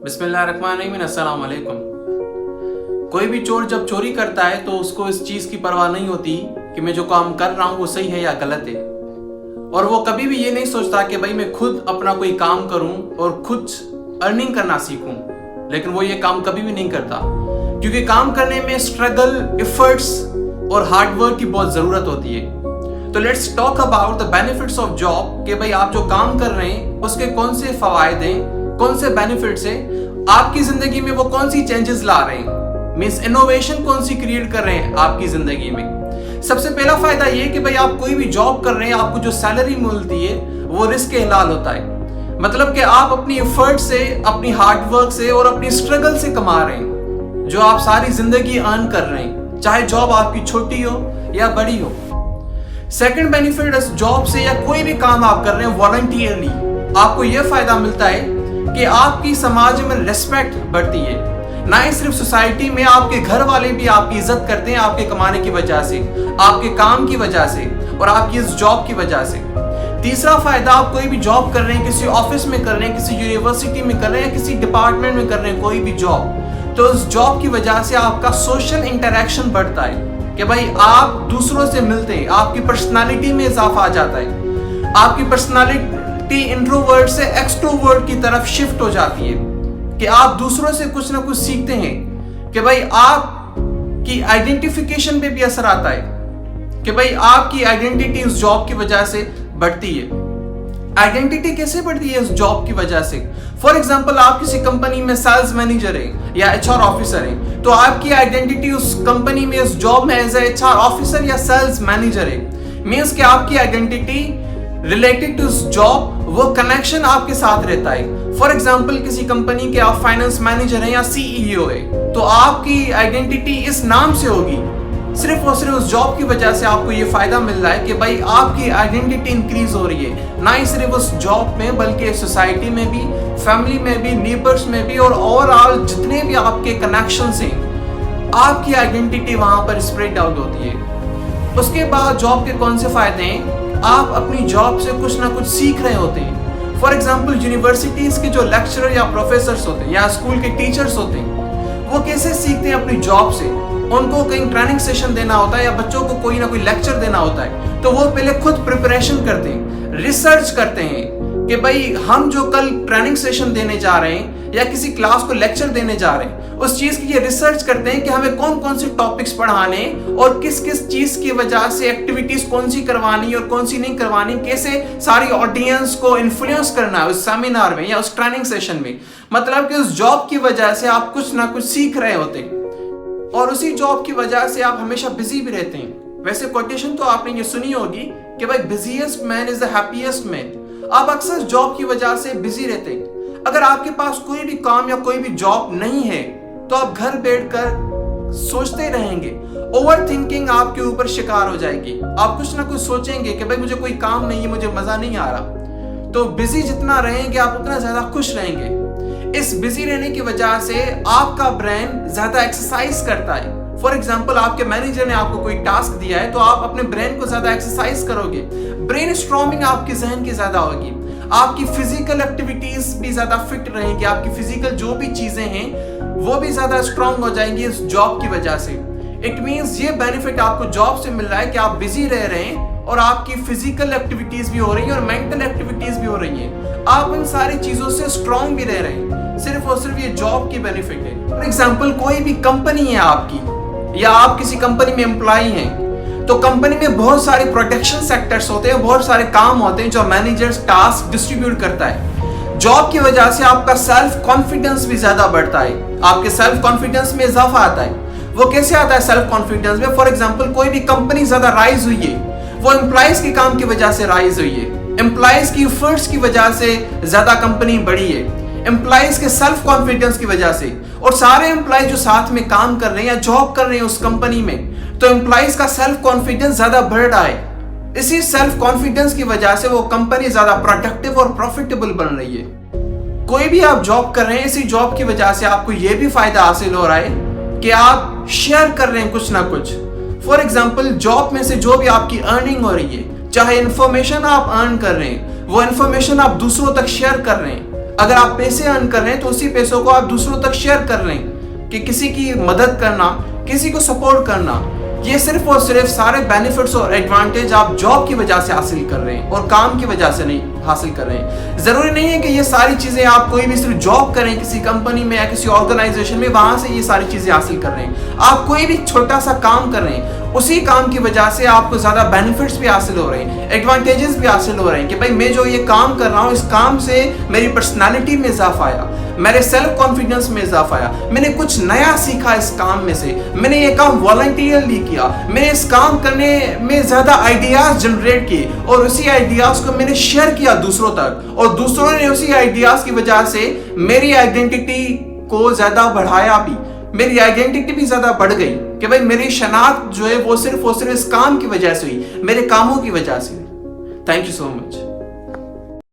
बिस्मिल्लाहिर्रहमानिर्रहीम, अस्सलाम वालेकुम। कोई भी चोर जब चोरी करता है तो उसको इस चीज़ की परवाह नहीं होती कि मैं जो काम कर रहा हूँ वो सही है या गलत है, और वो कभी भी ये नहीं सोचता कि भाई मैं खुद अपना कोई काम करूँ और खुद अर्निंग करना सीखूँ। लेकिन वो ये काम कभी भी नहीं करता, क्योंकि काम करने में स्ट्रगल, एफर्ट्स और हार्ड वर्क की बहुत ज़रूरत होती है। तो let's talk about the benefits of job, कि भाई आप जो काम कर रहे हैं उसके कौन से फ़वायद हैं, कौन से बेनिफिट्स हैं, आपकी ज़िंदगी में वो कौन सी चेंजेस ला रहे हैं, मीन्स इनोवेशन कौन सी क्रिएट कर रहे हैं आपकी ज़िंदगी में। सबसे पहला फ़ायदा ये कि भाई आप कोई भी जॉब कर रहे हैं, आपको जो सैलरी मिलती है वो रिस्क के हिलाल होता है। मतलब कि आप अपनी एफर्ट से, अपनी हार्ड वर्क से और अपनी स्ट्रगल से कमा रहे हैं, जो आप सारी ज़िंदगी अर्न कर रहे हैं, चाहे जॉब आपकी छोटी हो या बड़ी हो। सेकंड बेनिफिट जॉब से या कोई भी काम आप कर रहे हैं वॉलंटियरली, आपको यह फायदा मिलता है कि आपकी समाज में रिस्पेक्ट बढ़ती है। ना ही सिर्फ सोसाइटी में, आपके घर वाले भी आपकी इज्जत करते हैं आपके कमाने की वजह से, आपके काम की वजह से और आपकी इस जॉब की वजह से। तीसरा फायदा, आप कोई भी जॉब कर रहे हैं, किसी ऑफिस में कर रहे हैं, किसी यूनिवर्सिटी में कर रहे हैं, किसी डिपार्टमेंट में कर रहे हैं कोई भी जॉब, तो उस जॉब की वजह से आपका सोशल इंटरेक्शन बढ़ता है कि भाई आप दूसरों से मिलते हैं, आपकी पर्सनालिटी में इजाफा आ जाता है, आपकी पर्सनालिटी इंट्रोवर्ट से एक्सट्रोवर्ट की तरफ शिफ्ट हो जाती है कि आप दूसरों से कुछ ना कुछ सीखते हैं, कि भाई आपकी आइडेंटिफिकेशन पे भी असर आता है कि भाई आपकी आइडेंटिटी उस जॉब की वजह से बढ़ती है। आइडेंटिटी कैसे बढ़ती है उस जॉब की वजह से? फॉर एग्जाम्पल, आप किसी कंपनी में सेल्स मैनेजर है या एचआर ऑफिसर है, तो आपकी आइडेंटिटी उस कंपनी में, उस जॉब में एज ए एचआर ऑफिसर या सेल्स मैनेजर है। मीन्स कि आपकी आइडेंटिटी रिलेटेड टू उस जॉब, वो कनेक्शन आपके साथ रहता है। फॉर एग्जाम्पल, किसी कंपनी के आप फाइनेंस मैनेजर हैं या सीईओ है, तो आपकी आइडेंटिटी इस नाम से होगी। सिर्फ और सिर्फ उस जॉब की वजह से आपको ये फायदा मिल रहा है कि भाई आपकी आइडेंटिटी इंक्रीज हो रही है, ना ही सिर्फ उस जॉब में बल्कि सोसाइटी में भी, फैमिली में भी, नेबर्स में भी, और ओवरऑल जितने भी आपके कनेक्शंस हैं, आपकी आइडेंटिटी वहां पर स्प्रेड आउट होती है। उसके बाद जॉब के कौन से फायदे हैं? आप अपनी जॉब से कुछ ना कुछ सीख रहे होते हैं। फॉर एग्जाम्पल, यूनिवर्सिटीज के जो लेक्चरर या प्रोफेसर्स होते हैं या स्कूल के टीचर्स होते हैं, वो कैसे सीखते हैं अपनी जॉब से? उनको कहीं ट्रेनिंग सेशन देना होता है या बच्चों को कोई ना कोई लेक्चर देना होता है, तो वो पहले खुद प्रिपरेशन करते हैं, रिसर्च करते हैं कि भाई हम जो कल ट्रेनिंग सेशन देने जा रहे हैं या किसी क्लास को लेक्चर देने जा रहे हैं, उस चीज की ये रिसर्च करते हैं कि हमें कौन कौन से टॉपिक्स पढ़ाने और किस किस चीज की वजह से एक्टिविटीज कौन सी करवानी और कौन सी नहीं करवानी, कैसे सारी ऑडियंस को इन्फ्लुएंस करना है उस सेमिनार में या उस ट्रेनिंग सेशन में। मतलब कि उस जॉब की वजह से आप कुछ ना कुछ सीख रहे होते हैं और उसी जॉब की वजह से आप हमेशा बिजी भी रहते हैं। वैसे कोटेशन तो आपने ये सुनी होगी कि भाई busiest man is the happiest man. आप अक्सर जॉब की वजह से बिजी रहते हैं। अगर आपके पास कोई भी काम या कोई भी जॉब नहीं है तो आप घर बैठकर सोचते रहेंगे, ओवर थिंकिंग आपके ऊपर शिकार हो जाएगी। आप कुछ ना कुछ सोचेंगे कि भाई मुझे कोई काम नहीं है, मुझे मजा नहीं आ रहा। तो बिजी जितना रहेंगे आप उतना ज्यादा खुश रहेंगे। इस बिजी रहने की वजह से आपका ब्रेन ज्यादा एक्सरसाइज करता है। फॉर एग्जाम्पल, आपके मैनेजर ने आपको कोई टास्क दिया है तो आप अपने ब्रेन को ज्यादा एक्सरसाइज करोगे, ब्रेन स्ट्रॉमिंग आपके जहन की ज्यादा होगी, आपकी फिजिकल एक्टिविटीज भी ज्यादा फिट रहेंगी, आपकी फिजिकल जो भी चीजें हैं वो भी ज्यादा स्ट्रॉन्ग हो जाएंगी इस जॉब की वजह से। इट मीन्स ये बेनिफिट आपको जॉब से मिल रहा है कि आप बिजी रह रहे हैं और आपकी फिजिकल एक्टिविटीज भी हो रही है और मेंटल एक्टिविटीज भी हो रही है। आप इन सारी चीजों से स्ट्रॉन्ग भी रह रहे हैं, सिर्फ और सिर्फ ये जॉब की बेनिफिट है। फॉर एग्जाम्पल, कोई भी कंपनी है आपकी या आप किसी कंपनी में एम्प्लॉय हैं, तो कंपनी में बहुत सारे प्रोडक्शन सेक्टर्स होते हैं, बहुत सारे काम होते हैं जो मैनेजर्स टास्क डिस्ट्रीब्यूट करता है। जॉब की वजह से आपका सेल्फ कॉन्फिडेंस भी ज्यादा बढ़ता है, आपके सेल्फ कॉन्फिडेंस में इजाफा आता है। वो कैसे आता है सेल्फ कॉन्फिडेंस में? फॉर एग्जाम्पल, कोई भी कंपनी ज्यादा राइज हुई है, वो एम्प्लॉयज के काम की वजह से राइज हुई है, एम्प्लॉयज की एफर्ट्स की वजह से ज्यादा कंपनी बढ़ी है, एम्प्लॉयज के सेल्फ कॉन्फिडेंस की वजह से। और सारे एम्प्लॉय जो साथ में काम कर रहे हैं या जॉब कर रहे हैं उस कंपनी में, तो एम्प्लॉयज का सेल्फ कॉन्फिडेंस ज्यादा बढ़ रहा है। इसी सेल्फ कॉन्फिडेंस की वजह से वो कंपनी ज्यादा प्रोडक्टिव और प्रॉफिटेबल बन रही है। कोई भी आप जॉब कर रहे हैं, इसी जॉब की वजह से आपको ये भी फायदा हासिल हो रहा है कि आप शेयर कर रहे हैं कुछ ना कुछ। फॉर एग्जाम्पल, जॉब में से जो भी आपकी अर्निंग हो रही है, चाहे इंफॉर्मेशन आप अर्न कर रहे हैं, वो इंफॉर्मेशन आप दूसरों तक शेयर कर रहे हैं। अगर आप पैसे अर्न कर रहे हैं तो उसी पैसों को आप दूसरों तक शेयर कर रहे हैं कि किसी की मदद करना, किसी को सपोर्ट करना, ये सिर्फ और सिर्फ सारे बेनिफिट्स और एडवांटेज आप जॉब की वजह से हासिल कर रहे हैं और काम की वजह से नहीं हासिल कर रहे हैं। जरूरी नहीं है कि ये सारी चीजें आप कोई भी सिर्फ जॉब करें किसी कंपनी में या किसी ऑर्गेनाइजेशन में, वहां से ये सारी चीजें हासिल कर रहे हैं। आप कोई भी छोटा सा काम कर रहे हैं, उसी काम की वजह से आपको ज्यादा बेनिफिट्स भी हासिल हो रहे हैं, एडवांटेजेस भी हासिल हो रहे हैं कि भाई मैं जो ये काम कर रहा हूँ, इस काम से मेरी पर्सनालिटी में इजाफा आया, मेरे सेल्फ कॉन्फिडेंस में इजाफा आया, मैंने कुछ नया सीखा इस काम में से, मैंने ये काम वॉलंटियरली किया, मैंने इस काम करने में ज्यादा आइडियाज जनरेट किए और उसी आइडियाज को मैंने शेयर किया दूसरों तक, और दूसरों ने उसी आइडियाज की वजह से मेरी आइडेंटिटी को ज्यादा बढ़ाया भी, मेरी आइडेंटिटी भी ज्यादा बढ़ गई कि भाई मेरी शनाख्त जो है वो सिर्फ इस काम की वजह से हुई, मेरे कामों की वजह से हुई। Thank you so much.